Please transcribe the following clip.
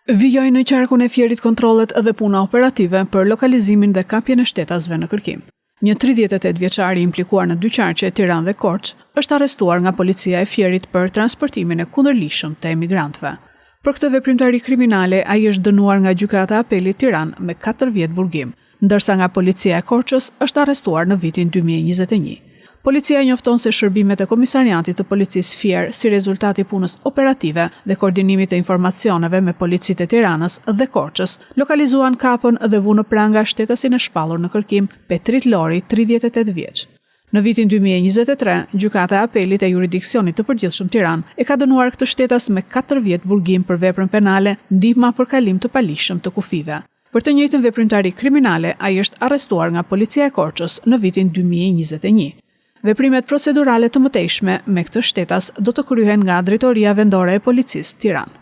Vijojnë në qarkun e Fierit kontrollet dhe puna operative për lokalizimin dhe kapjen e shtetasve në kërkim. Një 38 vjeçar i implikuar në dy qarqe, Tiranë dhe Korçë, është arrestuar nga policia e Fierit për transportimin e kundërligjshëm të emigrantëve. Për këtë veprimtari kriminale, ai është dënuar nga Gjykata e Apelit Tiranë me 4 vjet burgim, ndërsa nga policia e Korçës është arrestuar në vitin 2021. Policia njofton se shërbimet e Komisariatit të Policisë Fier, si rezultati punës operative dhe koordinimit të informacioneve me policitë e Tiranës dhe Korçës, lokalizuan kapën dhe vu në pranga shtetasin e shpallur në kërkim Petrit Lori, 38 vjeç. Në vitin 2023, Gjykata e Apelit e Juridiksionit të Përgjithshëm Tiranë e ka dënuar këtë shtetas me 4 vjet burgim për veprën penale, ndihmë për kalim të paligjshëm të kufive. Për të njëjtën veprimtari kriminale, ai është arrestuar nga policia e Korçës në vitin 2021. Veprimet procedurale të mëtejshme me këtë shtetas do të kryhen nga Drejtoria Vendore e Policisë Tiranë.